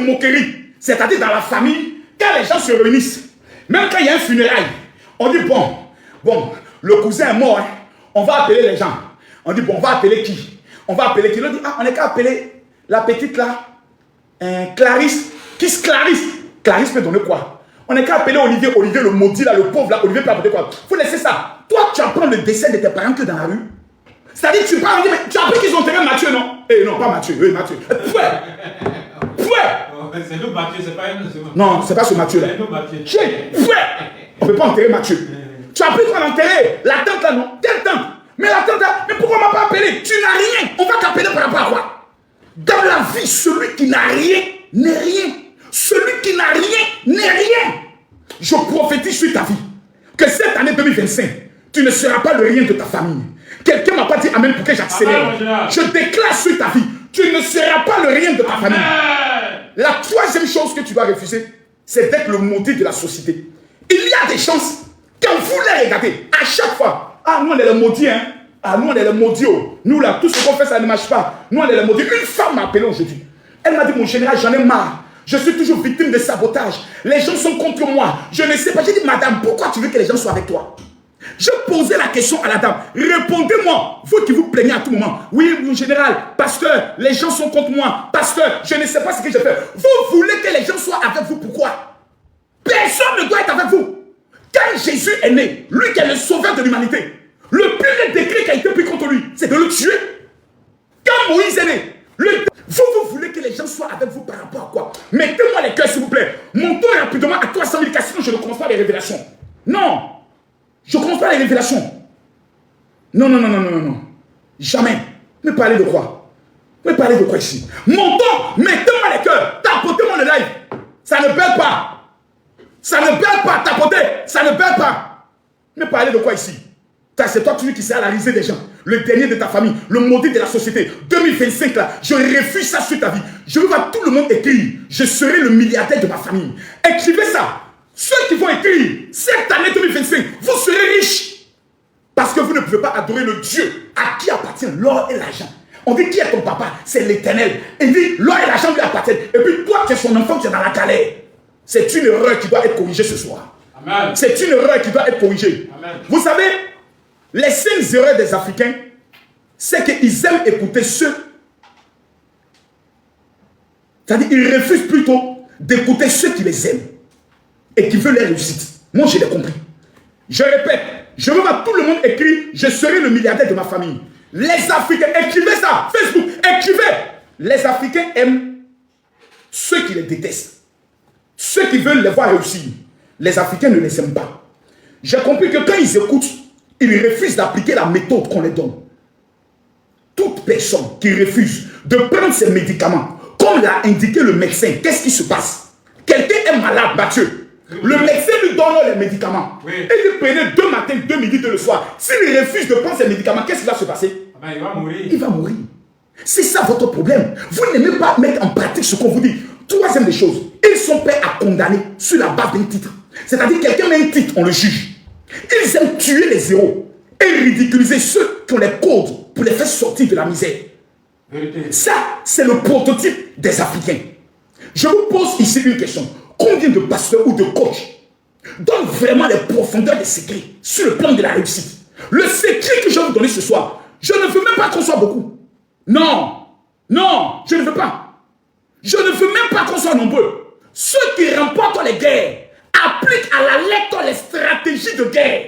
moquerie. C'est-à-dire dans la famille, quand les gens se réunissent, même quand il y a un funérail, on dit bon, le cousin est mort, hein, on va appeler les gens. On dit bon, on va appeler qui? On va appeler qui? On dit on n'est qu'à appeler la petite là, Clarisse. Qui c'est Clarisse? Clarisse peut donner quoi? On n'est qu'à appeler Olivier le maudit là, le pauvre là, Olivier peut apporter quoi? Faut laisser ça. Toi, tu apprends le décès de tes parents que dans la rue. C'est-à-dire, tu parles, mais tu as appris qu'ils ont enterré Mathieu, non? Eh non, pas Mathieu, oui, Mathieu. C'est nous Mathieu, c'est pas un. Non, c'est pas ce Mathieu là. On ne peut pas enterrer Mathieu. Tu as appris qu'on a enterré la tante là, non? Quelle tante? Mais la tante là, mais pourquoi on m'a pas appelé? Tu n'as rien. On va t'appeler par rapport à quoi? Dans la vie, celui qui n'a rien n'est rien. Celui qui n'a rien n'est rien. Je prophétise sur ta vie que cette année 2025, tu ne seras pas le rien de ta famille. Quelqu'un m'a pas dit amen pour que j'accélère. Je déclare sur ta vie, tu ne seras pas le rien de ta famille. La troisième chose que tu dois refuser, c'est d'être le maudit de la société. Il y a des chances, quand vous les regardez, à chaque fois, ah nous on est les maudits, hein. Ah nous on est les maudits, oh. Nous là, tout ce qu'on fait ça ne marche pas. Nous on est les maudits. Une femme m'a appelé aujourd'hui. Elle m'a dit mon général, j'en ai marre. Je suis toujours victime de sabotage. Les gens sont contre moi. Je ne sais pas. J'ai dit madame, pourquoi tu veux que les gens soient avec toi? Je posais la question à la dame. Répondez-moi, vous qui vous plaignez à tout moment. Oui, mon général, pasteur, les gens sont contre moi. Pasteur, je ne sais pas ce que je fais. Vous voulez que les gens soient avec vous, pourquoi? Personne ne doit être avec vous. Quand Jésus est né, lui qui est le sauveur de l'humanité, le pire décret qui a été pris contre lui, c'est de le tuer. Quand Moïse est né, vous voulez que les gens soient avec vous par rapport à quoi? Mettez-moi les cœurs, s'il vous plaît. Montons rapidement à 300 000 cas, sinon je ne commence pas les révélations. Non. Je ne commence pas les révélations. Non. Jamais. Mais parlez de quoi? Mais parlez de quoi ici? Montons, mettez-moi les cœurs. Tapotez-moi le live. Ça ne perd pas. Ça ne perd pas. Tapotez. Ça ne perd pas. Mais parlez de quoi ici? C'est toi celui qui sert à la risée des gens. Le dernier de ta famille. Le maudit de la société. 2025 là. Je refuse ça sur ta vie. Je veux voir tout le monde écrire. Je serai le milliardaire de ma famille. Écrivez ça. Ceux qui vont écrire, cette année 2025, vous serez riches. Parce que vous ne pouvez pas adorer le Dieu à qui appartient l'or et l'argent. On dit qui est ton papa? C'est l'Éternel. Il dit l'or et l'argent lui appartiennent. Et puis toi, tu es son enfant, tu es dans la galère. C'est une erreur qui doit être corrigée ce soir. C'est une erreur qui doit être corrigée. Amen. Vous savez, les 5 erreurs des Africains, c'est qu'ils aiment écouter ceux. C'est-à-dire qu'ils refusent plutôt d'écouter ceux qui les aiment et qui veulent les réussite. Moi, je l'ai compris. Je répète, je veux voir tout le monde écrire, je serai le milliardaire de ma famille. Les Africains, écrivez ça, Facebook, écrivez. Les Africains aiment ceux qui les détestent. Ceux qui veulent les voir réussir. Les Africains ne les aiment pas. J'ai compris que quand ils écoutent, ils refusent d'appliquer la méthode qu'on les donne. Toute personne qui refuse de prendre ses médicaments, comme l'a indiqué le médecin, qu'est-ce qui se passe? Quelqu'un est malade, Mathieu. Le médecin lui donne les médicaments. Oui. Et il prenait 2 matins, 2 midi, 2 le soir. S'il refuse de prendre ses médicaments, qu'est-ce qui va se passer? Ah ben, il va mourir. Il va mourir. C'est ça votre problème. Vous n'aimez pas mettre en pratique ce qu'on vous dit. Troisième des choses, ils sont prêts à condamner sur la base d'un titre. C'est-à-dire quelqu'un met un titre, on le juge. Ils aiment tuer les héros et ridiculiser ceux qui ont les codes pour les faire sortir de la misère. Vérité. Ça, c'est le prototype des Africains. Je vous pose ici une question. Combien de pasteurs ou de coachs donnent vraiment les profondeurs des secrets sur le plan de la réussite? Le secret que je vais vous donner ce soir, je ne veux même pas qu'on soit beaucoup. Non, je ne veux pas. Je ne veux même pas qu'on soit nombreux. Ceux qui remportent les guerres appliquent à la lettre les stratégies de guerre.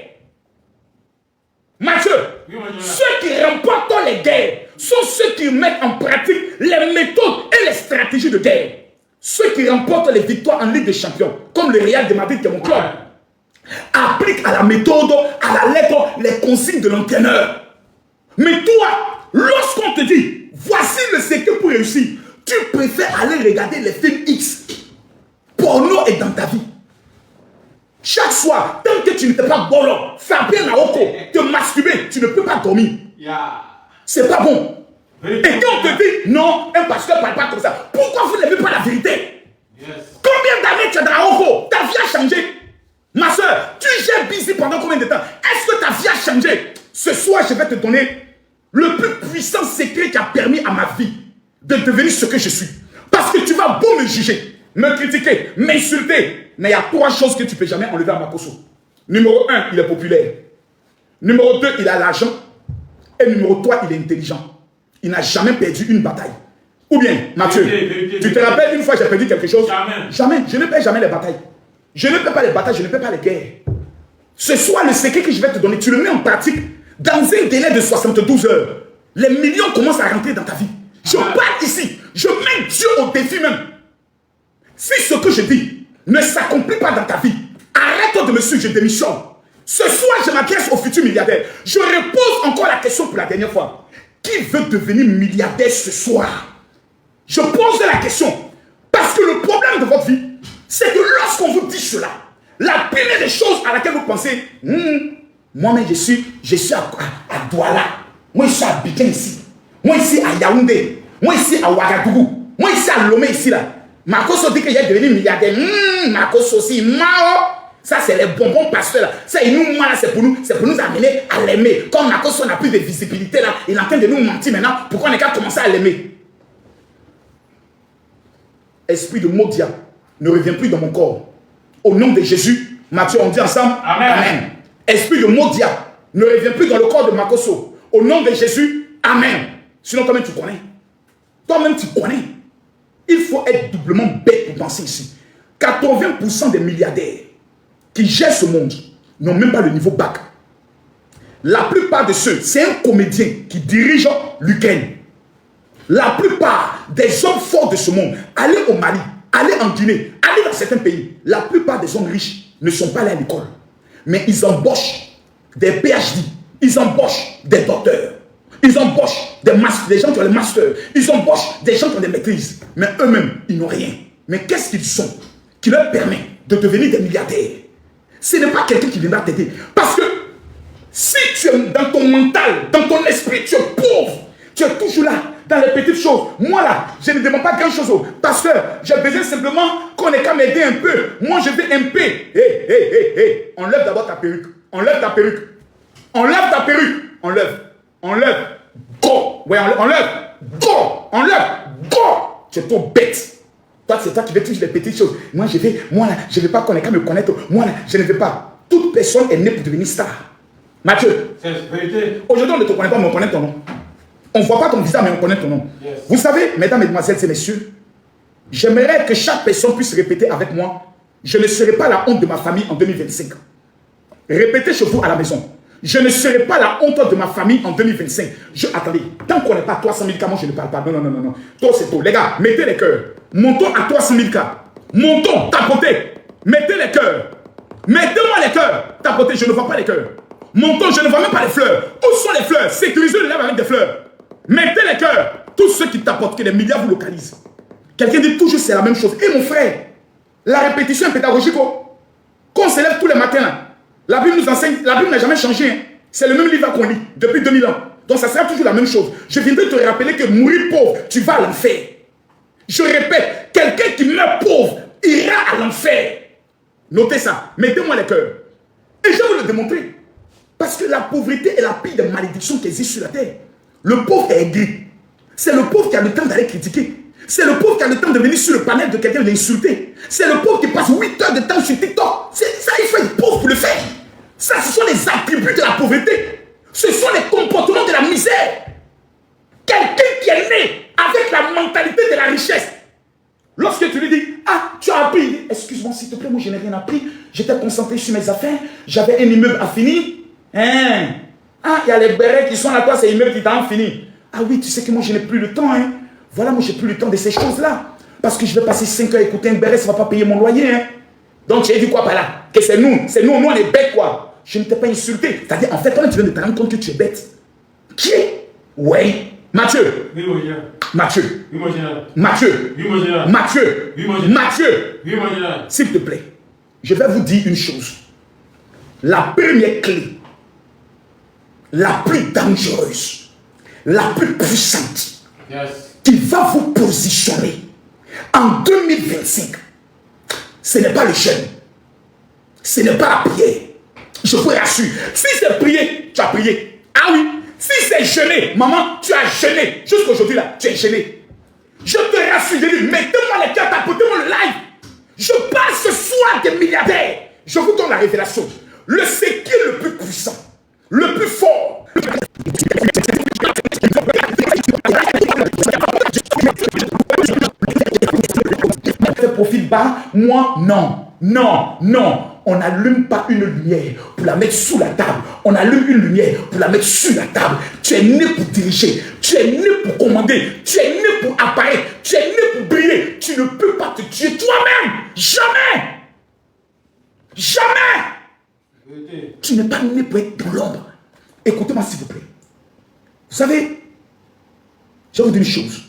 Mathieu, oui, ceux qui remportent les guerres sont ceux qui mettent en pratique les méthodes et les stratégies de guerre. Ceux qui remportent les victoires en Ligue des Champions, comme le Real de Madrid qui est mon club, appliquent à la méthode, à la lettre, les consignes de l'entraîneur. Mais toi, lorsqu'on te dit, voici le secret pour réussir, tu préfères aller regarder les films X. Porno est dans ta vie. Chaque soir, tant que tu ne t'es pas bon, frapper un naoko, te masturber, tu ne peux pas dormir. C'est pas bon. Et quand on te dit, non, un pasteur ne parle pas comme ça, pourquoi vous n'aimez pas la vérité? Combien d'années tu es dans la Oko? Ta vie a changé. Ma soeur, tu gères busy pendant combien de temps? Est-ce que ta vie a changé? Ce soir, je vais te donner le plus puissant secret qui a permis à ma vie de devenir ce que je suis. Parce Parce que tu vas beau me juger, me critiquer, m'insulter. Mais il y a 3 choses que tu ne peux jamais enlever à Makosso. Numéro 1, il est populaire. Numéro 2, il a l'argent. Et numéro 3, il est intelligent. Il n'a jamais perdu une bataille. Ou bien, Mathieu, tu te rappelles une fois j'ai perdu quelque chose? Jamais. Jamais. Je ne perds jamais les batailles. Je ne perds pas les batailles, je ne perds pas les guerres. Ce soir, le secret que je vais te donner, tu le mets en pratique. Dans un délai de 72 heures, les millions commencent à rentrer dans ta vie. Je parle ici. Je mets Dieu au défi même. Si ce que je dis ne s'accomplit pas dans ta vie, arrête de me suivre, je démissionne. Ce soir, je m'adresse au futur milliardaire. Je repose encore la question pour la dernière fois. Qui veut devenir milliardaire ce soir? Je pose la question. Parce que le problème de votre vie, c'est que lorsqu'on vous dit cela, la première des choses à laquelle vous pensez, moi-même je suis à Douala, moi je suis à Abidjan ici, moi ici à Yaoundé, moi ici à Ouagadougou, moi ici à Lomé ici là. Makosso dit que j'ai devenu milliardaire. Makosso aussi, Mao. Ça c'est les bonbons pasteurs là. Ça il nous ment là, c'est pour nous amener à l'aimer. Comme Makosso n'a plus de visibilité là, il est en train de nous mentir maintenant. Pourquoi on n'est qu'à commencer à l'aimer? Esprit de Modia ne revient plus dans mon corps. Au nom de Jésus, Matthieu, on dit ensemble, Amen. Amen. Esprit de Modia ne revient plus dans le corps de Makosso. Au nom de Jésus, Amen. Sinon, toi-même, tu connais. Toi-même, tu connais. Il faut être doublement bête pour penser ici. 80% des milliardaires qui gèrent ce monde n'ont même pas le niveau bac. La plupart de ceux, c'est un comédien qui dirige l'Ukraine. La plupart des hommes forts de ce monde, allez au Mali, allez en Guinée, allez dans certains pays, la plupart des hommes riches ne sont pas allés à l'école. Mais ils embauchent des PhD, ils embauchent des docteurs, ils embauchent des gens qui ont les masters, ils embauchent des gens qui ont des maîtrises. Mais eux-mêmes, ils n'ont rien. Mais qu'est-ce qu'ils sont qui leur permet de devenir des milliardaires? Ce n'est pas quelqu'un qui viendra t'aider. Parce que si tu es dans ton mental, dans ton esprit, tu es pauvre, tu es toujours là, dans les petites choses. Moi là, je ne demande pas grand-chose au pasteur. J'ai besoin simplement qu'on ait qu'à m'aider un peu. Moi, je veux un peu. Hé. Enlève d'abord ta perruque. Enlève ta perruque. Enlève ta perruque. Enlève. Go. Ouais, enlève. Go. Enlève. Go. Tu es trop bête. Toi, c'est toi qui veux toujours les petites choses. Moi, je ne veux pas qu'on ait qu'à me connaître. Moi là, je ne veux pas. Toute personne est née pour devenir star. Mathieu. C'est la vérité. Aujourd'hui, on ne te connaît pas, mais on connaît ton nom. On ne voit pas ton visage, mais on connaît ton nom. Yes. Vous savez, mesdames, mesdemoiselles et messieurs, j'aimerais que chaque personne puisse répéter avec moi, je ne serai pas la honte de ma famille en 2025. Répétez chez vous à la maison. Je ne serai pas la honte de ma famille en 2025. Attendez, tant qu'on n'est pas à 300 000 cas, moi je ne parle pas. Non. Toi, c'est tôt. Les gars, mettez les cœurs. Montons à 300 000 cas. Montons, tapotez. Mettez les cœurs. Mettez-moi les cœurs. Tapotez, je ne vois pas les cœurs. Montons, je ne vois même pas les fleurs. Où sont les fleurs? Sécurisez le lèvre avec des fleurs. Mettez les cœurs. Tous ceux qui tapotent, que les médias vous localisent. Quelqu'un dit toujours c'est la même chose. Et mon frère, la répétition est pédagogique. Quand on se lève tous les matins, là, la Bible nous enseigne, la Bible n'a jamais changé. Hein. C'est le même livre qu'on lit depuis 2000 ans. Donc ça sera toujours la même chose. Je viendrai te rappeler que mourir pauvre, tu vas à l'enfer. Je répète, quelqu'un qui meurt pauvre ira à l'enfer. Notez ça. Mettez-moi les cœurs. Et je vais vous le démontrer. Parce que la pauvreté est la pire des malédictions qui existent sur la terre. Le pauvre est aigri. C'est le pauvre qui a le temps d'aller critiquer. C'est le pauvre qui a le temps de venir sur le panel de quelqu'un et l'insulter. C'est le pauvre qui passe 8 heures de temps sur TikTok. Ça, il faut être pauvre pour le faire. Ça, ce sont les attributs de la pauvreté. Ce sont les comportements de la misère. Quelqu'un qui est né avec la mentalité de la richesse. Lorsque tu lui dis, ah, tu as appris. Il dit, excuse-moi, s'il te plaît, moi je n'ai rien appris. J'étais concentré sur mes affaires. J'avais un immeuble à finir. Hein? Ah, il y a les bérets qui sont là, toi, c'est immeuble qui t'en fini. Ah oui, tu sais que moi je n'ai plus le temps. Hein? Voilà, moi j'ai plus le temps de ces choses-là. Parce que je vais passer 5 heures à écouter un béret, ça ne va pas payer mon loyer. Hein? Donc j'ai dit quoi par là? Que c'est nous, on est bêtes quoi. Je ne t'ai pas insulté. C'est-à-dire, en fait, quand tu viens de te rendre compte que tu es bête. Qui est? Oui. Mathieu. Oui, mon général. Mathieu. Oui, mon général. Mathieu. Oui, mon général. Mathieu. Oui, mon général. Mathieu. Oui, mon général. S'il te plaît, je vais vous dire une chose. La première clé, la plus dangereuse, la plus puissante, Yes. qui va vous positionner en 2025, ce n'est pas le jeûne, ce n'est pas la prière. Je vous rassure, si c'est prier, tu as prié. Ah oui, si c'est jeûner, maman, tu as jeûné. Jusqu'aujourd'hui là, tu es jeûné. Je te rassure, je dis, mettez-moi les cœurs, tapotez-moi le live. Je parle ce soir des milliardaires. Je vous donne la révélation. Ce qui est le plus puissant, le plus fort. Profil bas, moi, non. Non, non. On n'allume pas une lumière pour la mettre sous la table. On allume une lumière pour la mettre sur la table. Tu es né pour diriger. Tu es né pour commander. Tu es né pour apparaître. Tu es né pour briller. Tu ne peux pas te tuer toi-même. Jamais. Jamais. Tu n'es pas né pour être dans l'ombre. Écoutez-moi s'il vous plaît. Vous savez, je vais vous dire une chose.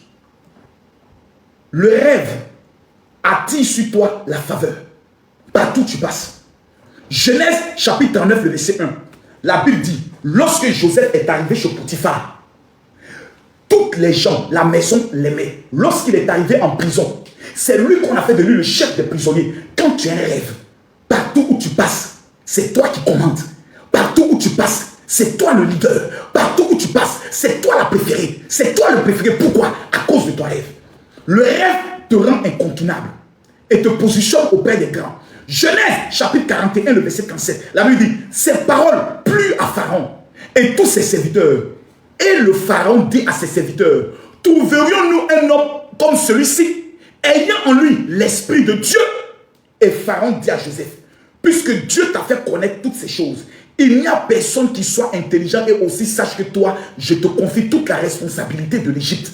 Le rêve attire sur toi la faveur. Partout où tu passes. Genèse chapitre 39, le verset 1. La Bible dit, lorsque Joseph est arrivé chez Potiphar, toutes les gens, la maison l'aimaient. Lorsqu'il est arrivé en prison, c'est lui qu'on a fait de lui le chef des prisonniers. Quand tu as un rêve, partout où tu passes, c'est toi qui commandes. Partout où tu passes, c'est toi le leader. Partout où tu passes, c'est toi la préférée. C'est toi le préféré. Pourquoi? À cause de ton rêve. Le rêve te rend incontournable et te positionne auprès des grands. Genèse chapitre 41, le verset 37. La Bible dit, ces paroles plurent à Pharaon et tous ses serviteurs. Et le Pharaon dit à ses serviteurs, trouverions-nous un homme comme celui-ci, ayant en lui l'esprit de Dieu? Et Pharaon dit à Joseph, puisque Dieu t'a fait connaître toutes ces choses, il n'y a personne qui soit intelligent et aussi sage que toi. Je te confie toute la responsabilité de l'Égypte.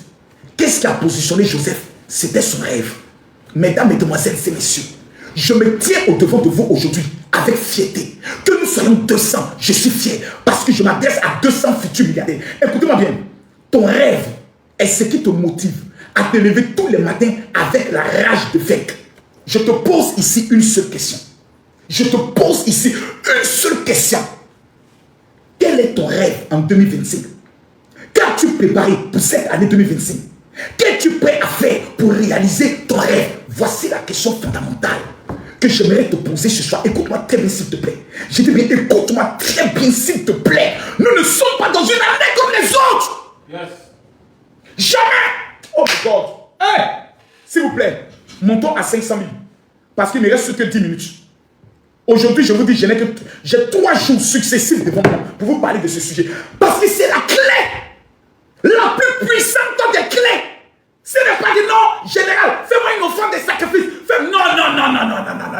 Qu'est-ce qui a positionné Joseph? C'était son rêve. Mesdames, mesdemoiselles et messieurs, je me tiens au-devant de vous aujourd'hui avec fierté. Que nous soyons 200, je suis fier parce que je m'adresse à 200 futurs milliardaires. Écoutez-moi bien, ton rêve est ce qui te motive à te lever tous les matins avec la rage de vaincre. Je te pose ici une seule question. Je te pose ici une seule question. Quel est ton rêve en 2025? Qu'as-tu préparé pour cette année 2025? Qu'es-tu prêt à faire pour réaliser ton rêve? Voici la question fondamentale que j'aimerais te poser ce soir. Écoute-moi très bien s'il te plaît. Je dis bien, écoute-moi très bien s'il te plaît. Nous ne sommes pas dans une année comme les autres. Yes. Jamais. Oh my God. Hey, s'il vous plaît, montons à 500 000. Parce qu'il ne reste que 10 minutes. Aujourd'hui, je vous dis, j'ai 3 jours successifs devant moi pour vous parler de ce sujet. Parce que c'est la clé. La plus puissante des clés. Ce n'est pas dit non, général, fais-moi une offrande des sacrifices.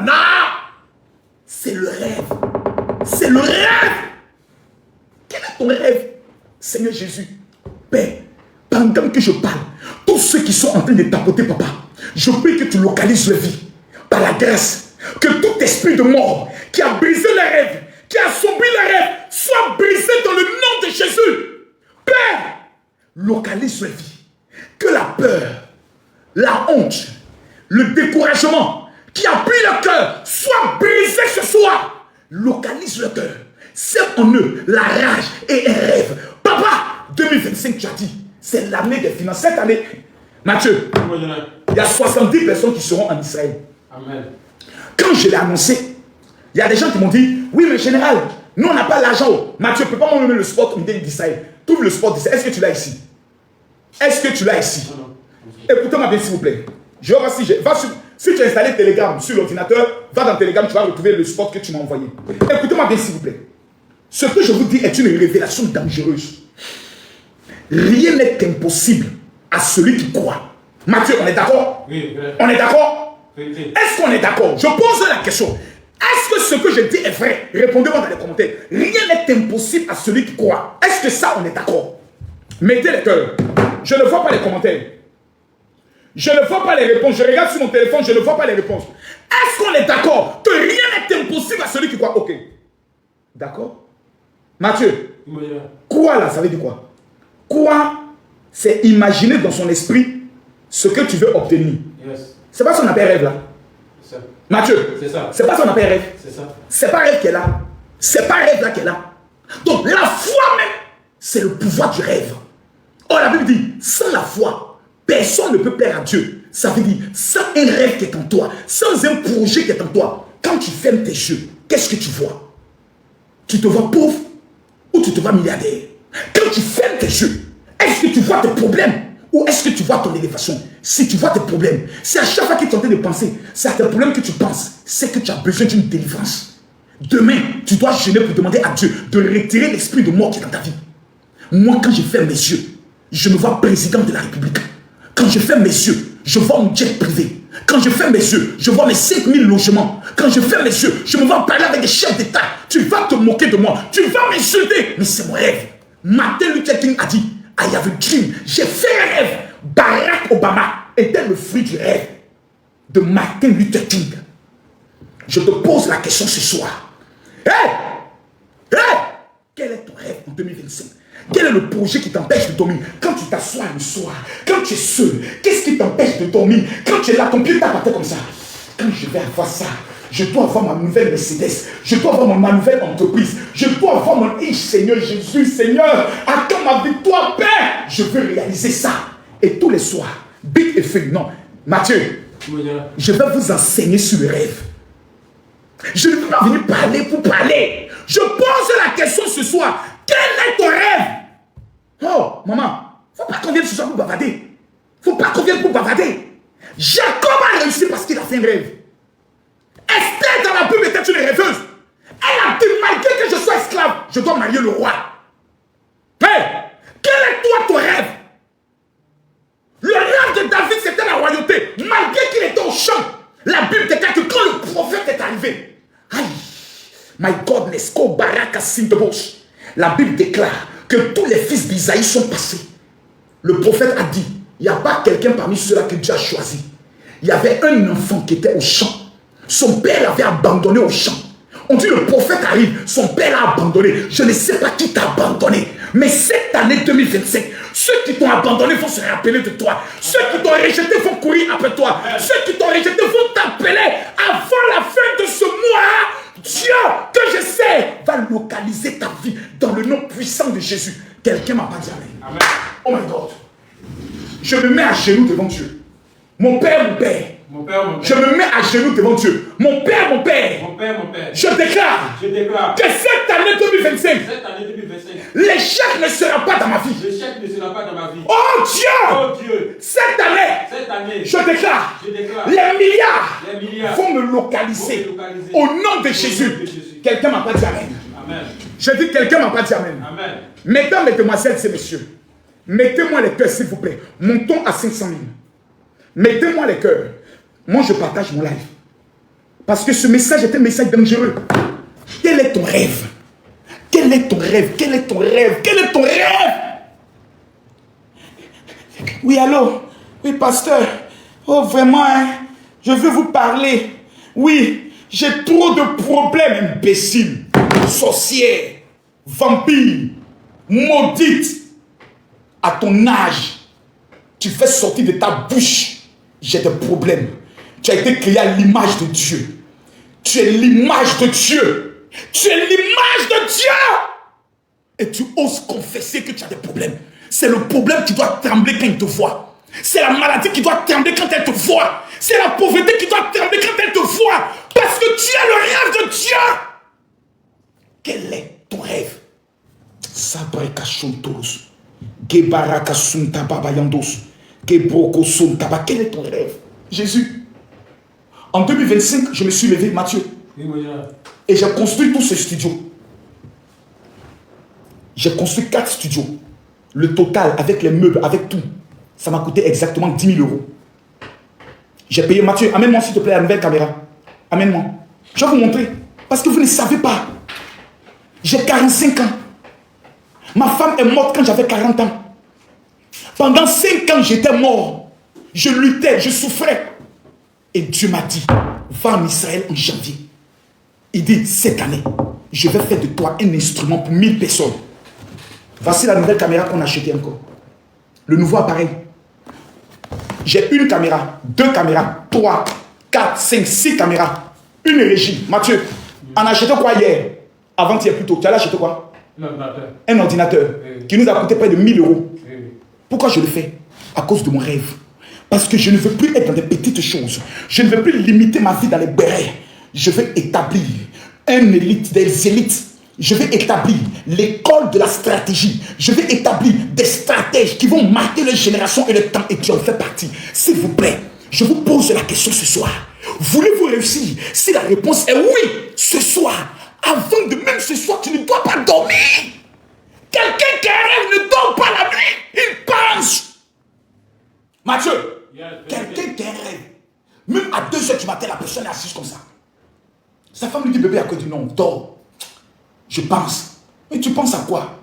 Non. C'est le rêve. C'est le rêve. Quel est ton rêve, Seigneur Jésus? Père, pendant que je parle, tous ceux qui sont en train de tapoter, papa, je prie que tu localises leur vie par la grâce. Que tout esprit de mort qui a brisé les rêves, qui a assombri les rêves, soit brisé dans le nom de Jésus. Père, localise leur vie. Que la peur, la honte, le découragement qui a pris le cœur soit brisé ce soir. Localise le cœur. Sème en eux la rage et un rêve. Papa, 2025, tu as dit, c'est l'année des finances. Cette année, Mathieu, il y a 70 personnes qui seront en Israël. Amen. Quand je l'ai annoncé, il y a des gens qui m'ont dit, oui mais général, nous on n'a pas l'argent. Mathieu, tu ne peux pas m'emmener le sport d'Israël. Trouve le sport d'Israël. Est-ce que tu l'as ici? Est-ce que tu l'as ici? Écoutez-moi bien s'il vous plaît. Je vais voir si tu as installé Telegram sur l'ordinateur, va dans Telegram, tu vas retrouver le spot que tu m'as envoyé. Écoutez-moi bien s'il vous plaît. Ce que je vous dis est une révélation dangereuse. Rien n'est impossible à celui qui croit. Mathieu, on est d'accord? Oui, vrai. On est d'accord? Oui. Est-ce qu'on est d'accord? Je pose la question. Est-ce que ce que je dis est vrai? Répondez-moi dans les commentaires. Rien n'est impossible à celui qui croit. Est-ce que ça, on est d'accord? Mettez les cœurs. Je ne vois pas les commentaires. Je ne vois pas les réponses. Je regarde sur mon téléphone, je ne vois pas les réponses. Est-ce qu'on est d'accord que rien n'est impossible à celui qui croit? Ok. D'accord? Mathieu, croire là, ça veut dire quoi? Croire, c'est imaginer dans son esprit ce que tu veux obtenir. Yes. C'est pas son appel rêve là. C'est ça. Mathieu, C'est ça. C'est pas son appel rêve. C'est ça. C'est pas rêve qu'elle a. C'est pas rêve là qu'elle a. Donc la foi même, c'est le pouvoir du rêve. Oh, la Bible dit, sans la foi, personne ne peut plaire à Dieu. Ça veut dire, sans un rêve qui est en toi, sans un projet qui est en toi, quand tu fermes tes yeux, qu'est-ce que tu vois? Tu te vois pauvre ou tu te vois milliardaire? Quand tu fermes tes yeux, est-ce que tu vois tes problèmes Où est-ce que tu vois ton élévation? Si tu vois tes problèmes, si à chaque fois que tu es en train de penser, c'est à tes problèmes que tu penses, c'est que tu as besoin d'une délivrance. Demain, tu dois jeûner pour demander à Dieu de retirer l'esprit de mort qui est dans ta vie. Moi, quand je ferme mes yeux, je me vois président de la République. Quand je ferme mes yeux, je vois mon jet privé. Quand je ferme mes yeux, je vois mes 5000 logements. Quand je ferme mes yeux, je me vois parler avec des chefs d'État. Tu vas te moquer de moi. Tu vas m'insulter. Mais c'est mon rêve. Martin Luther King a dit, I have a dream. J'ai fait un rêve. Barack Obama était le fruit du rêve de Martin Luther King. Je te pose la question ce soir. Quel est ton rêve en 2025? Quel est le projet qui t'empêche de dormir? Quand tu t'assois le soir, quand tu es seul, qu'est-ce qui t'empêche de dormir? Quand tu es là, ton pied tape à terre comme ça. Quand je vais avoir ça, je dois avoir ma nouvelle Mercedes. Je dois avoir ma nouvelle entreprise. Je dois avoir mon Seigneur Jésus, Seigneur, attends ma victoire, Père. Je veux réaliser ça. Et tous les soirs, big et feuille. Non, Mathieu, je vais vous enseigner sur le rêve. Je ne veux pas venir parler pour parler. Je pose la question ce soir. Quel est ton rêve? Oh, maman, faut pas qu'on vienne ce soir pour bavarder. Faut pas qu'on vienne pour bavarder. Jacob a réussi parce qu'il a fait un rêve. Esther dans la Bible était une rêveuse. Elle a dit, malgré que je sois esclave, je dois marier le roi. Hey, quel est toi ton rêve? Le rêve de David, c'était la royauté. Malgré qu'il était au champ, la Bible déclare que quand le prophète est arrivé, aïe, my godness, la Bible déclare que tous les fils d'Isaïe sont passés. Le prophète a dit, il n'y a pas quelqu'un parmi ceux-là que Dieu a choisi. Il y avait un enfant qui était au champ. Son père l'avait abandonné au champ. On dit le prophète arrive, son père l'a abandonné. Je ne sais pas qui t'a abandonné. Mais cette année 2025, ceux qui t'ont abandonné vont se rappeler de toi. Ceux qui t'ont rejeté vont courir après toi. Ceux qui t'ont rejeté vont t'appeler avant la fin de ce mois. Dieu, que je sais, va localiser ta vie dans le nom puissant de Jésus. Quelqu'un m'a pas dit amen. Oh my God. Je me mets à genoux devant Dieu. Mon Père, mon Père. Mon Père, mon Père. Je me mets à genoux devant Dieu. Mon Père, mon Père. Mon Père, mon Père. Je déclare que cette année 2025, l'échec ne sera pas dans ma vie. L'échec ne sera pas dans ma vie. Oh Dieu, Oh Dieu. Cette année, je déclare, les milliards vont me localiser au nom de Jésus. Quelqu'un m'a pas dit amen. Amen. Je dis quelqu'un m'a pas dit amen. Amen. Mesdames, mesdemoiselles et messieurs, mettez-moi les cœurs s'il vous plaît. Montons à 500 000. Mettez-moi les cœurs. Moi je partage mon live. Parce que ce message est un message dangereux. Quel est ton rêve? Quel est ton rêve? Quel est ton rêve? Quel est ton rêve? Oui, allô? Oui, pasteur. Oh, vraiment, hein? Je veux vous parler. Oui, j'ai trop de problèmes, imbéciles, sorcières, vampires, maudites. À ton âge, tu fais sortir de ta bouche, j'ai des problèmes. Tu as été créé à l'image de Dieu. Tu es l'image de Dieu. Tu es l'image de Dieu. Et tu oses confesser que tu as des problèmes. C'est le problème qui doit trembler quand il te voit. C'est la maladie qui doit trembler quand elle te voit. C'est la pauvreté qui doit trembler quand elle te voit. Parce que tu es le rêve de Dieu. Quel est ton rêve? Sabrekashontos. Gebarakasuntaba-bayandos. Gebrokosuntaba. Quel est ton rêve? Jésus. En 2025, je me suis levé, Mathieu. Et j'ai construit tous ces studios. J'ai construit 4 studios. Le total, avec les meubles, avec tout, ça m'a coûté exactement 10 000 €. J'ai payé Mathieu. Amène-moi s'il te plaît la nouvelle caméra. Amène-moi. Je vais vous montrer. Parce que vous ne savez pas. J'ai 45 ans. Ma femme est morte quand j'avais 40 ans. Pendant 5 ans, j'étais mort. Je luttais, je souffrais. Et Dieu m'a dit, va en Israël en janvier. Il dit, cette année, je vais faire de toi un instrument pour 1000 personnes. Voici la nouvelle caméra qu'on a achetée encore. Le nouveau appareil. J'ai une caméra, 2 caméras, 3, 4, 5, 6 caméras. Une régie. Mathieu, on a acheté quoi hier? Avant-hier plutôt. Tu as acheté quoi? Un ordinateur qui nous a coûté près de 1000 €. Pourquoi je le fais? À cause de mon rêve. Parce que je ne veux plus être dans des petites choses. Je ne veux plus limiter ma vie dans les bérets. Je veux établir un élite, des élites. Je vais établir l'école de la stratégie. Je vais établir des stratèges qui vont marquer leur génération et le temps, et tu en fais partie. S'il vous plaît, je vous pose la question ce soir. Voulez-vous réussir? Si la réponse est oui, ce soir, avant de même ce soir, tu ne dois pas dormir. Quelqu'un qui rêve ne dort pas la nuit, il pense. Mathieu, quelqu'un qui rêve, même à 2 heures du matin, la personne est assise comme ça. Sa femme lui dit, bébé, à côté, non, dors. Je pense. Mais tu penses à quoi?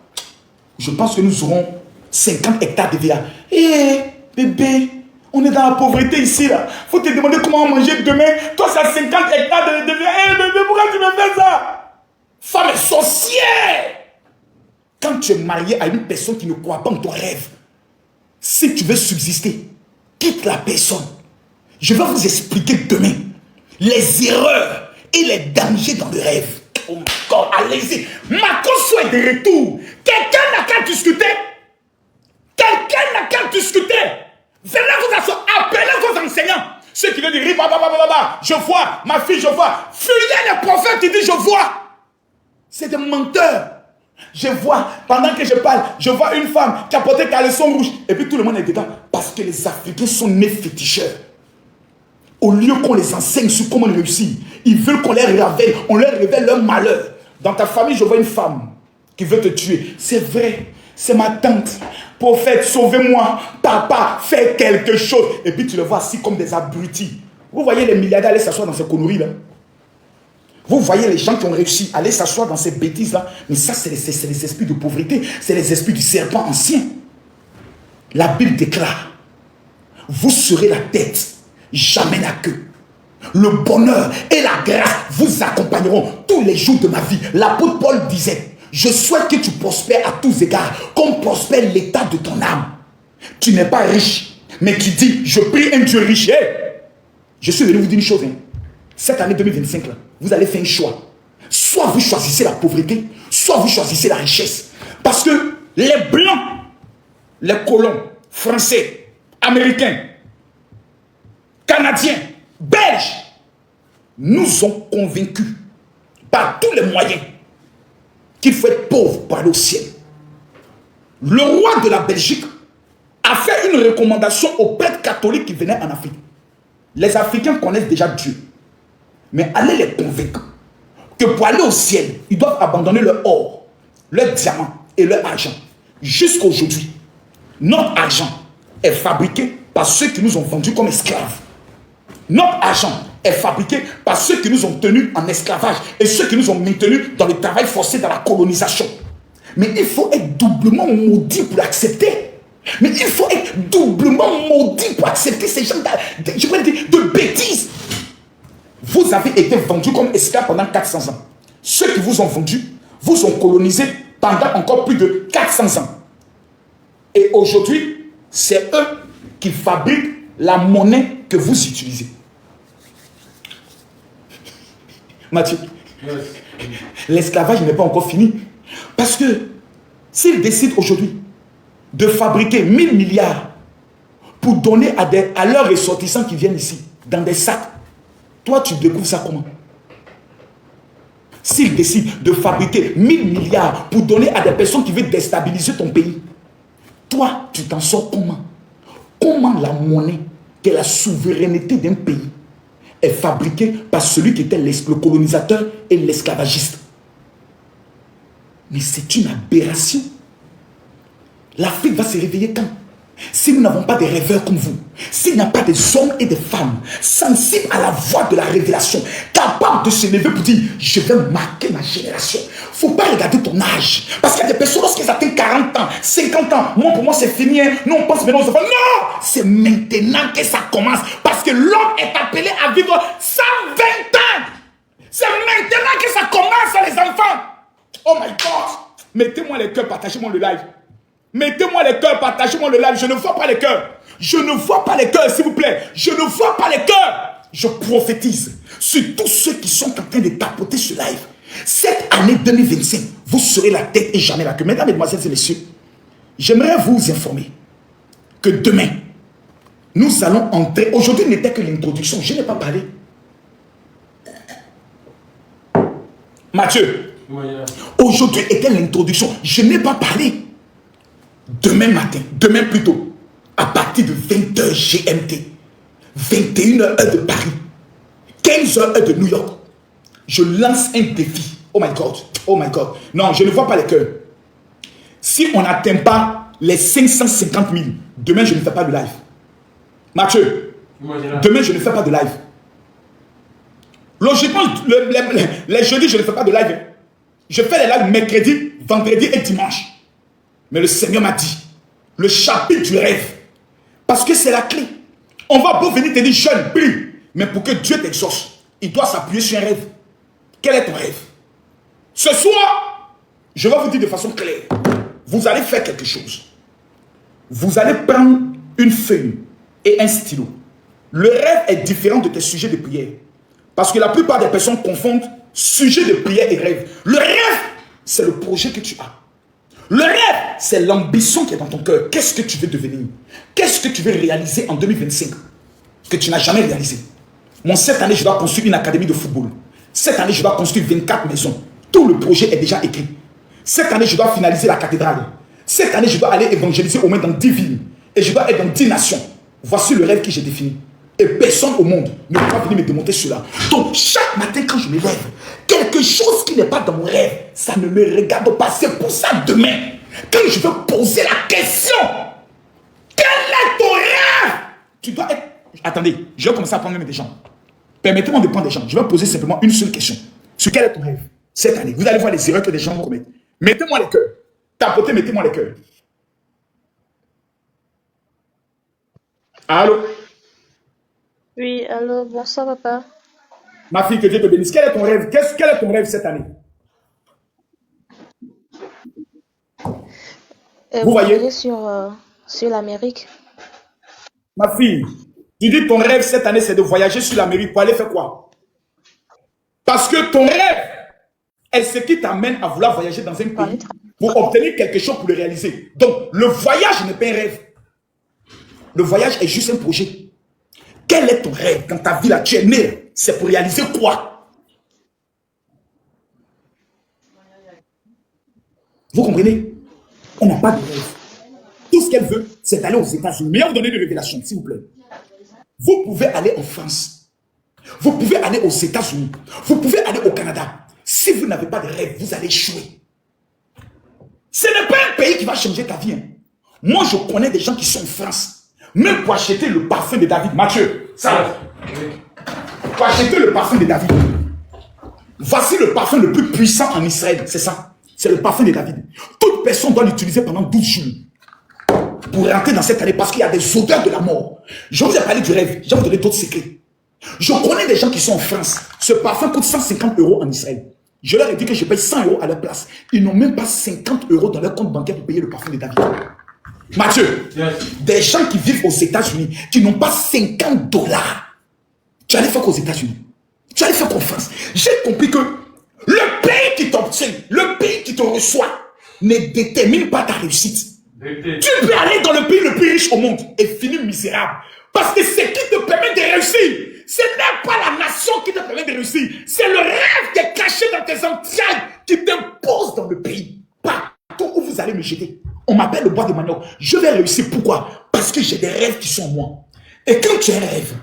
Je pense que nous aurons 50 hectares de villas. Eh, bébé, on est dans la pauvreté ici, là. Faut te demander comment manger demain. Toi, ça a 50 hectares de villas. Eh, bébé, pourquoi tu me fais ça? Femme sorcière. Quand tu es marié à une personne qui ne croit pas en ton rêve, si tu veux subsister, quitte la personne. Je vais vous expliquer demain les erreurs et les dangers dans le rêve. Oh my God, allez-y. Makoso est de retour. Quelqu'un n'a qu'à discuter. Quelqu'un n'a qu'à discuter. Venez vous asseoir. Appelez vos enseignants. Ceux qui veulent dire, je vois, ma fille, je vois. Fuyez les prophètes qui disent, je vois. C'est des menteurs. Je vois, pendant que je parle, je vois une femme qui a porté caleçon rouge. Et puis tout le monde est dedans. Parce que les Africains sont nés féticheurs. Au lieu qu'on les enseigne sur comment réussir, ils veulent qu'on les révèle, on leur révèle leur malheur. Dans ta famille, je vois une femme qui veut te tuer. C'est vrai, c'est ma tante. Prophète, sauvez-moi. Papa, fais quelque chose. Et puis tu les vois assis comme des abrutis. Vous voyez les milliardaires aller s'asseoir dans ces conneries là. Vous voyez les gens qui ont réussi à aller s'asseoir dans ces bêtises là. Mais ça, c'est les esprits de pauvreté. C'est les esprits du serpent ancien. La Bible déclare, vous serez la tête, jamais la queue. Le bonheur et la grâce vous accompagneront tous les jours de ma vie. L'apôtre Paul disait, je souhaite que tu prospères à tous égards, comme prospère l'état de ton âme. Tu n'es pas riche, mais tu dis, je prie un Dieu riche. Je suis venu vous dire une chose. Cette année 2025, là, vous allez faire un choix. Soit vous choisissez la pauvreté, soit vous choisissez la richesse. Parce que les blancs, les colons, français, américains, canadiens, belges, nous ont convaincus par tous les moyens qu'il faut être pauvre pour aller au ciel. Le roi de la Belgique a fait une recommandation aux prêtres catholiques qui venaient en Afrique. Les Africains connaissent déjà Dieu. Mais allez les convaincre que pour aller au ciel, ils doivent abandonner leur or, leur diamant et leur argent. Jusqu'à aujourd'hui, notre argent est fabriqué par ceux qui nous ont vendus comme esclaves. Notre argent est fabriqué par ceux qui nous ont tenus en esclavage et ceux qui nous ont maintenus dans le travail forcé dans la colonisation. Mais il faut être doublement maudit pour l'accepter. Mais il faut être doublement maudit pour accepter ces gens de bêtises. Vous avez été vendus comme esclaves pendant 400 ans. Ceux qui vous ont vendus vous ont colonisé pendant encore plus de 400 ans. Et aujourd'hui, c'est eux qui fabriquent la monnaie que vous utilisez. Mathieu, l'esclavage n'est pas encore fini. Parce que s'ils décident aujourd'hui de fabriquer 1000 milliards pour donner à leurs ressortissants qui viennent ici, dans des sacs, toi, tu découvres ça comment? S'ils décident de fabriquer 1000 milliards pour donner à des personnes qui veulent déstabiliser ton pays, toi, tu t'en sors comment? Comment la monnaie, qui est la souveraineté d'un pays, est fabriquée par celui qui était le colonisateur et l'esclavagiste? Mais c'est une aberration. L'Afrique va se réveiller quand? Si nous n'avons pas des rêveurs comme vous, s'il n'y a pas des hommes et des femmes sensibles à la voix de la révélation, capables de se lever pour dire, je vais marquer ma génération. Il ne faut pas regarder ton âge. Parce qu'il y a des personnes, lorsqu'ils atteignent 40 ans, 50 ans, moi pour moi c'est fini, nous on pense maintenant aux enfants. Non, c'est maintenant que ça commence. Parce que l'homme est appelé à vivre 120 ans. C'est maintenant que ça commence, les enfants. Oh my God. Mettez-moi les cœurs, partagez-moi le live. Mettez-moi les cœurs, partagez-moi le live. Je ne vois pas les cœurs. Je ne vois pas les cœurs, s'il vous plaît. Je ne vois pas les cœurs. Je prophétise sur tous ceux qui sont en train de tapoter ce live. Cette année 2025, vous serez la tête et jamais la queue. Mesdames, mesdemoiselles et messieurs, j'aimerais vous informer que demain, nous allons entrer. Aujourd'hui n'était que l'introduction. Je n'ai pas parlé. Mathieu, Aujourd'hui était l'introduction. Je n'ai pas parlé. Demain matin, demain plutôt, à partir de 20h GMT, 21h heure de Paris, 15h heure de New York, je lance un défi. Oh my God, oh my God. Non, je ne vois pas les cœurs. Si on n'atteint pas les 550 000, demain je ne fais pas de live. Mathieu, demain je ne fais pas de live. Logiquement, les jeudis je ne fais pas de live. Je fais les lives mercredi, vendredi et dimanche. Mais le Seigneur m'a dit, le chapitre du rêve, parce que c'est la clé. On va beau venir te dire, jeune, prie, mais pour que Dieu t'exauce, il doit s'appuyer sur un rêve. Quel est ton rêve? Ce soir, je vais vous dire de façon claire, vous allez faire quelque chose. Vous allez prendre une feuille et un stylo. Le rêve est différent de tes sujets de prière. Parce que la plupart des personnes confondent sujet de prière et rêve. Le rêve, c'est le projet que tu as. Le rêve, c'est l'ambition qui est dans ton cœur. Qu'est-ce que tu veux devenir? Qu'est-ce que tu veux réaliser en 2025 que tu n'as jamais réalisé? Moi, cette année, je dois construire une académie de football. Cette année, je dois construire 24 maisons. Tout le projet est déjà écrit. Cette année, je dois finaliser la cathédrale. Cette année, je dois aller évangéliser au moins dans 10 villes. Et je dois être dans 10 nations. Voici le rêve que j'ai défini. Et personne au monde ne pourra venir me démontrer cela. Donc, chaque matin, quand je me lève, quelque chose qui n'est pas dans mon rêve, ça ne me regarde pas. C'est pour ça, demain, quand je veux poser la question, quel est ton rêve? Tu dois être... Attendez, je vais commencer à prendre même des gens. Permettez-moi de prendre des gens. Je vais poser simplement une seule question. Sur quel est ton rêve cette année? Vous allez voir les erreurs que les gens vont commettre. Mettez-moi les cœurs. Tapotez, mettez-moi les cœurs. Allô? Oui, allô, bonsoir papa. Ma fille, que Dieu te bénisse. Quel est ton rêve? Quel est ton rêve cette année? Vous voyez? Sur l'Amérique. Ma fille, tu dis ton rêve cette année, c'est de voyager sur l'Amérique pour aller faire quoi? Parce que ton rêve est ce qui t'amène à vouloir voyager dans un pays pour obtenir quelque chose pour le réaliser. Donc, le voyage n'est pas un rêve. Le voyage est juste un projet. Quel est ton rêve dans ta vie là? Tu es né, c'est pour réaliser quoi? Vous comprenez? On n'a pas de rêve. Tout ce qu'elle veut, c'est d'aller aux États-Unis. Mais je vais vous donner des révélations, s'il vous plaît. Vous pouvez aller en France. Vous pouvez aller aux États-Unis. Vous pouvez aller au Canada. Si vous n'avez pas de rêve, vous allez échouer. Ce n'est pas un pays qui va changer ta vie. Hein. Moi, je connais des gens qui sont en France. Même pour acheter le parfum de David. Mathieu, ça. Pour acheter le parfum de David. Voici le parfum le plus puissant en Israël. C'est ça. C'est le parfum de David. Toute personne doit l'utiliser pendant 12 jours. Pour rentrer dans cette année. Parce qu'il y a des odeurs de la mort. Je vous ai parlé du rêve. Je vais vous donner d'autres secrets. Je connais des gens qui sont en France. Ce parfum coûte 150 € en Israël. Je leur ai dit que je paye 100 € à leur place. Ils n'ont même pas 50 € dans leur compte bancaire pour payer le parfum de David. Mathieu, des gens qui vivent aux États-Unis, qui n'ont pas 50 $. Tu allais faire qu'aux États-Unis. Tu allais faire qu'en France. J'ai compris que le pays qui t'obtient, le pays qui te reçoit, ne détermine pas ta réussite. Tu peux aller dans le pays le plus riche au monde et finir misérable. Parce que ce qui te permet de réussir, ce n'est pas la nation qui te permet de réussir. C'est le rêve qui est caché dans tes entrailles qui t'impose dans le pays. Partout où vous allez me jeter. On m'appelle le bois de manioc. Je vais réussir. Pourquoi? Parce que j'ai des rêves qui sont en moi. Et quand tu as un rêve,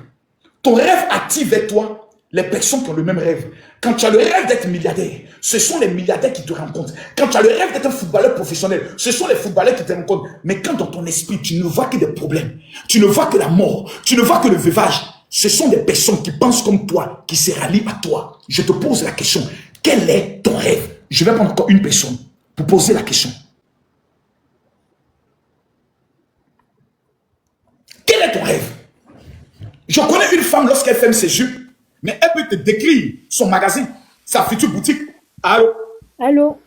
ton rêve attire vers toi les personnes qui ont le même rêve. Quand tu as le rêve d'être milliardaire, ce sont les milliardaires qui te rencontrent. Quand tu as le rêve d'être un footballeur professionnel, ce sont les footballeurs qui te rencontrent. Mais quand dans ton esprit, tu ne vois que des problèmes, tu ne vois que la mort, tu ne vois que le veuvage, ce sont des personnes qui pensent comme toi, qui se rallient à toi. Je te pose la question, quel est ton rêve? Je vais prendre encore une personne pour poser la question. Quel est ton rêve? Je connais une femme lorsqu'elle ferme ses yeux, mais elle peut te décrire son magasin, sa future boutique. Allô? Allô?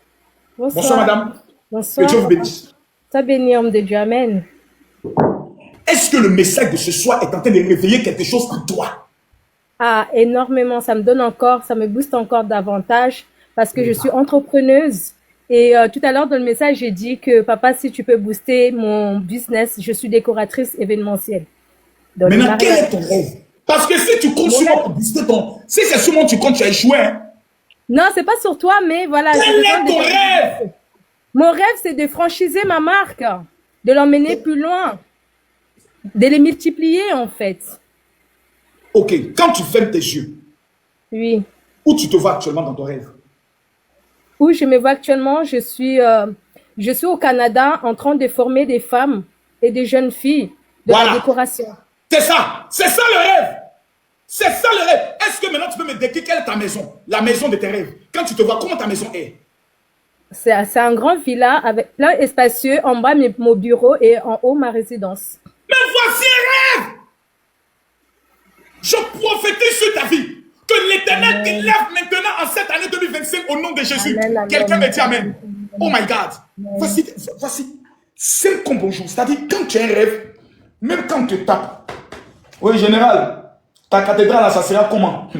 Bonsoir. Bonsoir madame. Bonsoir. Que Dieu vous bénisse. Ça bénit, homme de Dieu, amen. Est-ce que le message de ce soir est en train de réveiller quelque chose en toi? Ah, énormément. Ça me donne encore, ça me booste encore davantage parce que je suis entrepreneuse. Et tout à l'heure dans le message, j'ai dit que papa, si tu peux booster mon business, je suis décoratrice événementielle. Donc, maintenant, quel est ton rêve? Parce que si tu comptes sur moi pour booster ton... Si c'est sur moi tu comptes, tu as échoué. Hein? Non, c'est pas sur toi, mais voilà. Quel est ton rêve? Mon rêve, c'est de franchiser ma marque, de l'emmener plus loin, de les multiplier en fait. Ok, quand tu fermes tes yeux, Oui. où tu te vois actuellement dans ton rêve? Où je me vois actuellement, je suis au Canada en train de former des femmes et des jeunes filles de Voilà. la décoration. C'est ça le rêve. C'est ça le rêve. Est-ce que maintenant tu peux me décrire quelle est ta maison? La maison de tes rêves. Quand tu te vois, comment ta maison est? C'est un grand villa avec plein espacieux. En bas, mon bureau et en haut, ma résidence. Mais voici un rêve. Je prophétise sur ta vie. Que l'Éternel t'élève maintenant en cette année 2025 au nom de Jésus. Quelqu'un me dit Amen. Oh my God. Voici. C'est comme bonjour. C'est-à-dire, quand tu as un rêve, même quand tu tapes. Oui, général, ta cathédrale, là, ça sera comment?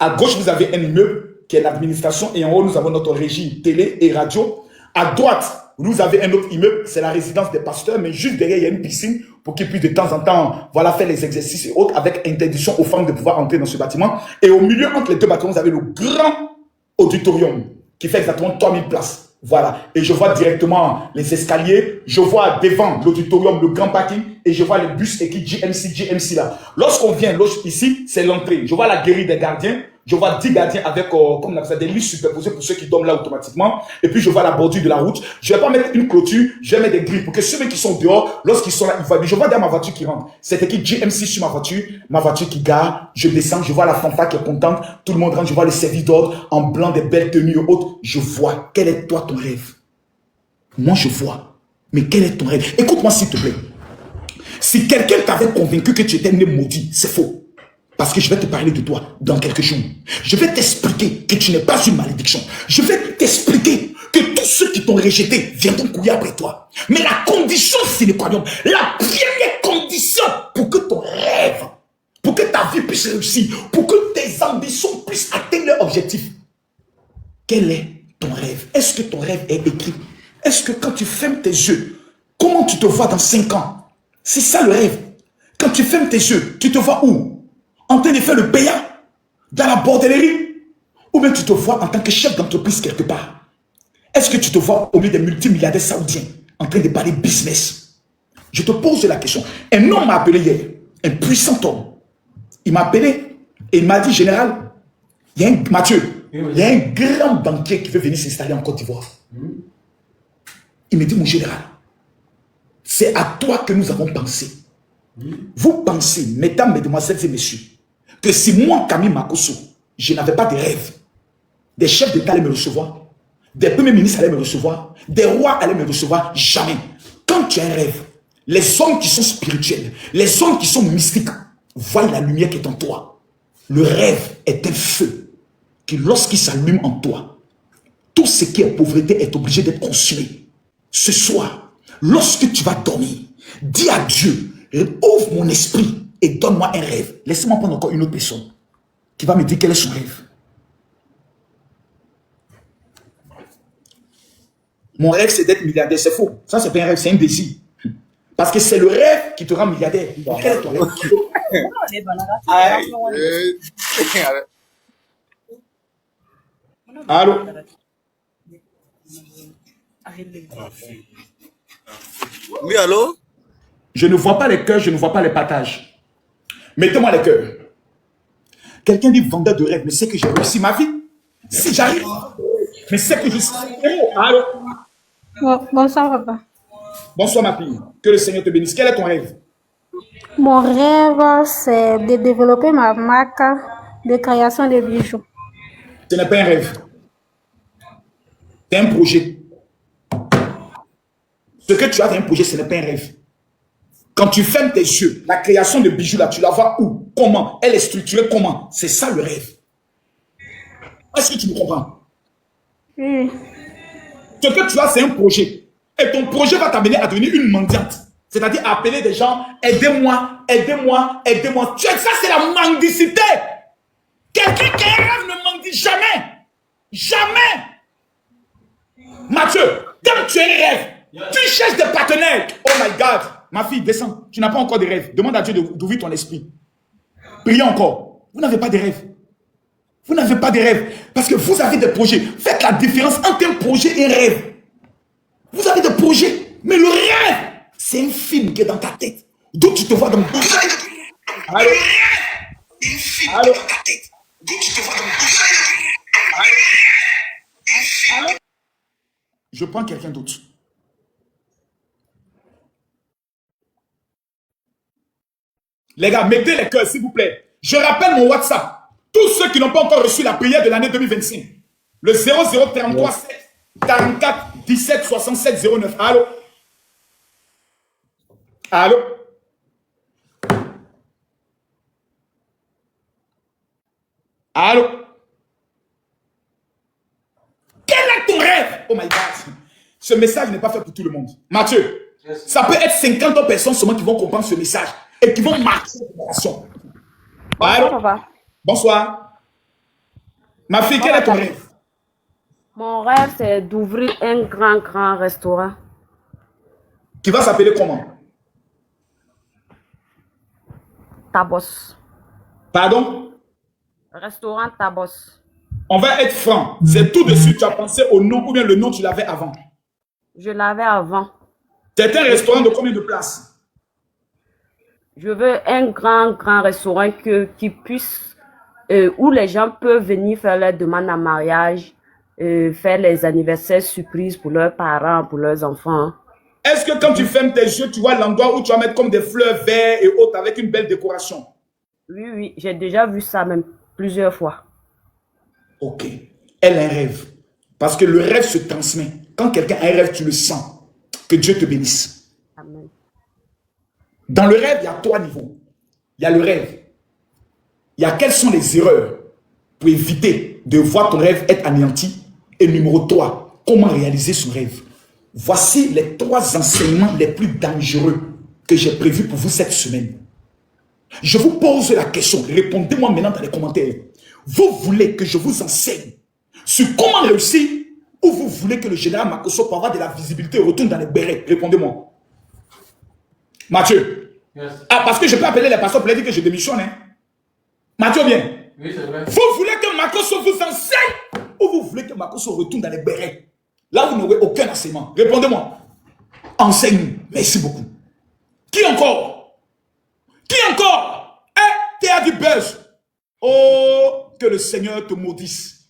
À gauche, vous avez un immeuble qui est l'administration et en haut, nous avons notre régie télé et radio. À droite, vous avez un autre immeuble, c'est la résidence des pasteurs, mais juste derrière, il y a une piscine pour qu'ils puissent de temps en temps, voilà, faire les exercices et autres avec interdiction aux femmes de pouvoir entrer dans ce bâtiment. Et au milieu, entre les deux bâtiments, vous avez le grand auditorium qui fait exactement 3000 places. Voilà. Et je vois directement les escaliers. Je vois devant l'auditorium le grand parking et je vois les bus équipe GMC là. Lorsqu'on vient ici, c'est l'entrée. Je vois la grille des gardiens. Je vois 10 gardiens avec, comme on appelle ça, des lits superposés pour ceux qui dorment là automatiquement. Et puis, je vois la bordure de la route. Je vais pas mettre une clôture, je vais mettre des grilles pour que ceux qui sont dehors, lorsqu'ils sont là, ils voient. Je vois derrière ma voiture qui rentre. Cette équipe GMC sur ma voiture qui gare. Je descends, je vois la fanfare qui est contente. Tout le monde rentre, je vois le service d'ordre en blanc, des belles tenues hautes. Je vois. Quel est toi ton rêve? Moi, je vois. Mais quel est ton rêve? Écoute-moi, s'il te plaît. Si quelqu'un t'avait convaincu que tu étais né maudit, c'est faux. Parce que je vais te parler de toi dans quelques jours. Je vais t'expliquer que tu n'es pas une malédiction. Je vais t'expliquer que tous ceux qui t'ont rejeté viendront courir après toi. Mais la condition, c'est le royaume. La première condition pour que ton rêve, pour que ta vie puisse réussir, pour que tes ambitions puissent atteindre leur objectif. Quel est ton rêve? Est-ce que ton rêve est écrit? Est-ce que quand tu fermes tes yeux, comment tu te vois dans 5 ans? C'est ça le rêve. Quand tu fermes tes yeux, tu te vois où? En train de faire le payant dans la bordellerie, ou bien tu te vois en tant que chef d'entreprise quelque part. Est-ce que tu te vois au milieu des multimilliardaires saoudiens en train de parler business? Je te pose la question. Un homme m'a appelé hier, un puissant homme. Il m'a appelé et il m'a dit, général, il y a Mathieu, il y a un grand banquier qui veut venir s'installer en Côte d'Ivoire. Il me dit, mon général, c'est à toi que nous avons pensé. Vous pensez, mesdames, mesdemoiselles et messieurs, que si moi, Camille Makosso, je n'avais pas de rêve, des chefs d'État allaient me recevoir, des premiers ministres allaient me recevoir, des rois allaient me recevoir, jamais. Quand tu as un rêve, les hommes qui sont spirituels, les hommes qui sont mystiques, voient la lumière qui est en toi. Le rêve est un feu qui, lorsqu'il s'allume en toi, tout ce qui est pauvreté est obligé d'être consumé. Ce soir, lorsque tu vas dormir, dis à Dieu, ouvre mon esprit et donne-moi un rêve. Laissez-moi prendre encore une autre personne qui va me dire quel est son rêve. Mon rêve, c'est d'être milliardaire. C'est faux. Ça, c'est pas un rêve, c'est un désir. Parce que c'est le rêve qui te rend milliardaire. Quel est ton rêve? Allô? Oui, allô? Je ne vois pas les cœurs, je ne vois pas les partages. Mettez-moi les cœurs. Quelqu'un dit vendeur de rêve, mais c'est que j'ai réussi ma vie. Si j'arrive, mais c'est que je suis. Allô? Bonsoir, papa. Bonsoir, ma fille. Que le Seigneur te bénisse. Quel est ton rêve? Mon rêve, c'est de développer ma marque de création de bijoux. Ce n'est pas un rêve. C'est un projet. Ce que tu as, c'est un projet, ce n'est pas un rêve. Quand tu fermes tes yeux, la création de bijoux, là, tu la vois où? Comment? Elle est structurée comment? C'est ça le rêve. Est-ce que tu me comprends? Oui. Ce que tu as, c'est un projet. Et ton projet va t'amener à devenir une mendiante. C'est-à-dire à appeler des gens, aidez-moi, aidez-moi, aidez-moi. Ça, c'est la mendicité. Quelqu'un qui a un rêve ne mendie jamais. Jamais. Mathieu, quand tu as un rêve, tu cherches des partenaires. Oh my God. Ma fille, descends. Tu n'as pas encore de rêve. Demande à Dieu d'ouvrir ton esprit. Priez encore. Vous n'avez pas de rêve. Vous n'avez pas de rêve. Parce que vous avez des projets. Faites la différence entre un projet et un rêve. Vous avez des projets. Mais le rêve, c'est un film qui est dans ta tête. Donc tu te vois dans le bouche. Allô? Allô? Je prends quelqu'un d'autre. Les gars, mettez les cœurs, s'il vous plaît. Je rappelle mon WhatsApp. Tous ceux qui n'ont pas encore reçu la prière de l'année 2025. Le 0033 7 44 17 67 09. Allô? Allô? Allô? Quel est ton rêve? Oh my God. Ce message n'est pas fait pour tout le monde. Mathieu, ça peut être 50 personnes seulement qui vont comprendre ce message et qui vont marquer cette génération. Allô? Papa. Bonsoir. Ma fille, quel est ton rêve? Mon rêve, c'est d'ouvrir un grand restaurant. Qui va s'appeler comment? Tabos. Pardon? Restaurant Tabos. On va être franc. C'est tout de suite, tu as pensé au nom ou bien le nom tu l'avais avant? Je l'avais avant. C'est un restaurant de combien de places? Je veux un grand restaurant qui puisse, où les gens peuvent venir faire leurs demandes en mariage, faire les anniversaires surprises pour leurs parents, pour leurs enfants. Est-ce que quand tu fermes tes yeux, tu vois l'endroit où tu vas mettre comme des fleurs vertes et autres avec une belle décoration? Oui, j'ai déjà vu ça même plusieurs fois. Ok. Elle a un rêve. Parce que le rêve se transmet. Quand quelqu'un a un rêve, tu le sens. Que Dieu te bénisse. Amen. Dans le rêve, il y a 3 niveaux. Il y a le rêve. Il y a quelles sont les erreurs pour éviter de voir ton rêve être anéanti. Et numéro 3, comment réaliser son rêve. Voici les 3 enseignements les plus dangereux que j'ai prévus pour vous cette semaine. Je vous pose la question. Répondez-moi maintenant dans les commentaires. Vous voulez que je vous enseigne sur comment réussir ou vous voulez que le général Makosso pour avoir de la visibilité retourne dans les bérets? Répondez-moi. Mathieu. Yes. Ah, parce que je peux appeler les pasteurs pour leur dire que je démissionne. Hein? Mathieu, bien. Oui, c'est vrai. Vous voulez que Makosso vous enseigne ou vous voulez que Makosso retourne dans les bérets? Là, vous n'aurez aucun enseignement. Répondez-moi. Enseigne-nous. Merci beaucoup. Qui encore? Qui encore? Tu as du buzz. Oh, que le Seigneur te maudisse.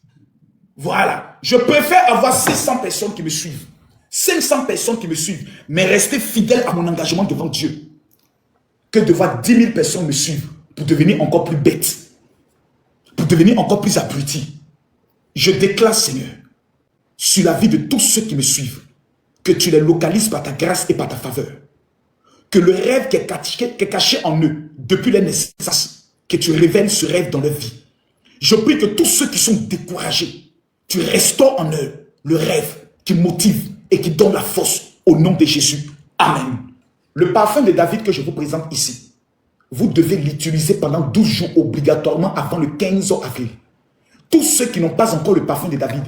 Voilà. Je préfère avoir 600 personnes qui me suivent. 500 personnes qui me suivent. Mais rester fidèle à mon engagement devant Dieu. Que de voir 10 000 personnes me suivre pour devenir encore plus bête. Pour devenir encore plus abruti. Je déclare, Seigneur, sur la vie de tous ceux qui me suivent, que tu les localises par ta grâce et par ta faveur. Que le rêve qui est caché en eux depuis la naissance, que tu révèles ce rêve dans leur vie. Je prie que tous ceux qui sont découragés, tu restaures en eux le rêve qui motive et qui donne la force au nom de Jésus. Amen. Le parfum de David que je vous présente ici, vous devez l'utiliser pendant 12 jours obligatoirement avant le 15 avril. Tous ceux qui n'ont pas encore le parfum de David,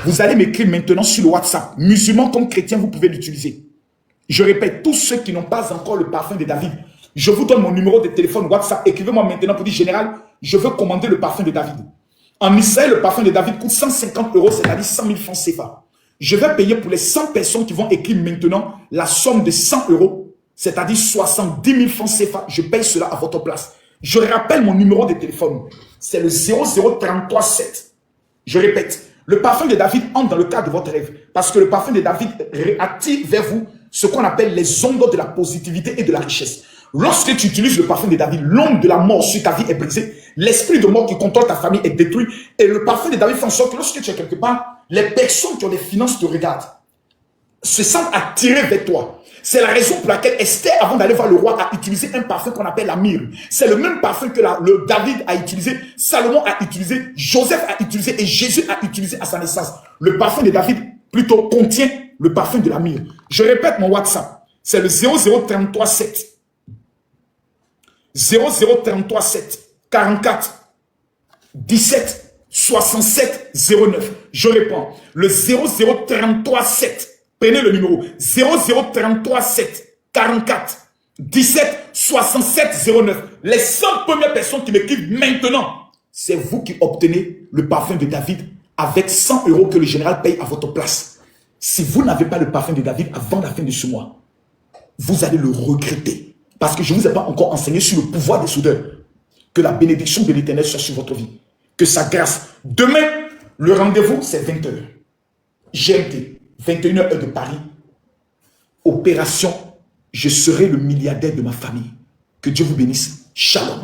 vous allez m'écrire maintenant sur le WhatsApp. Musulmans comme chrétiens, vous pouvez l'utiliser. Je répète, tous ceux qui n'ont pas encore le parfum de David, je vous donne mon numéro de téléphone WhatsApp. Écrivez-moi maintenant pour dire, général, je veux commander le parfum de David. En Israël, le parfum de David coûte 150 €, c'est-à-dire 100 000 francs CFA. Je vais payer pour les 100 personnes qui vont écrire maintenant la somme de 100 €, c'est-à-dire 70 000 francs CFA. Je paye cela à votre place. Je rappelle mon numéro de téléphone. C'est le 0033 7. Je répète, le parfum de David entre dans le cadre de votre rêve. Parce que le parfum de David attire vers vous ce qu'on appelle les ondes de la positivité et de la richesse. Lorsque tu utilises le parfum de David, l'onde de la mort sur ta vie est brisée. L'esprit de mort qui contrôle ta famille est détruit. Et le parfum de David fait en sorte que lorsque tu es quelque part, les personnes qui ont des finances te regardent, se sentent attirées vers toi. C'est la raison pour laquelle Esther, avant d'aller voir le roi, a utilisé un parfum qu'on appelle la myrrhe. C'est le même parfum que le David a utilisé, Salomon a utilisé, Joseph a utilisé et Jésus a utilisé à sa naissance. Le parfum de David, plutôt, contient le parfum de la myrrhe. Je répète mon WhatsApp. C'est le 0033 7. 0033 7 44 17 67 09. Je réponds. Le 0033 7. Prenez le numéro 0033 7 44 17 67 09. Les 100 premières personnes qui m'écrivent maintenant c'est vous qui obtenez le parfum de David avec 100 € que le général paye à votre place. Si vous n'avez pas le parfum de David avant la fin de ce mois, vous allez le regretter. Parce que je ne vous ai pas encore enseigné sur le pouvoir des soudeurs. Que la bénédiction de l'Éternel soit sur votre vie. Que sa grâce. Demain, le rendez-vous, c'est 20 h. GMT, 21 h heure de Paris. Opération, je serai le milliardaire de ma famille. Que Dieu vous bénisse. Shalom.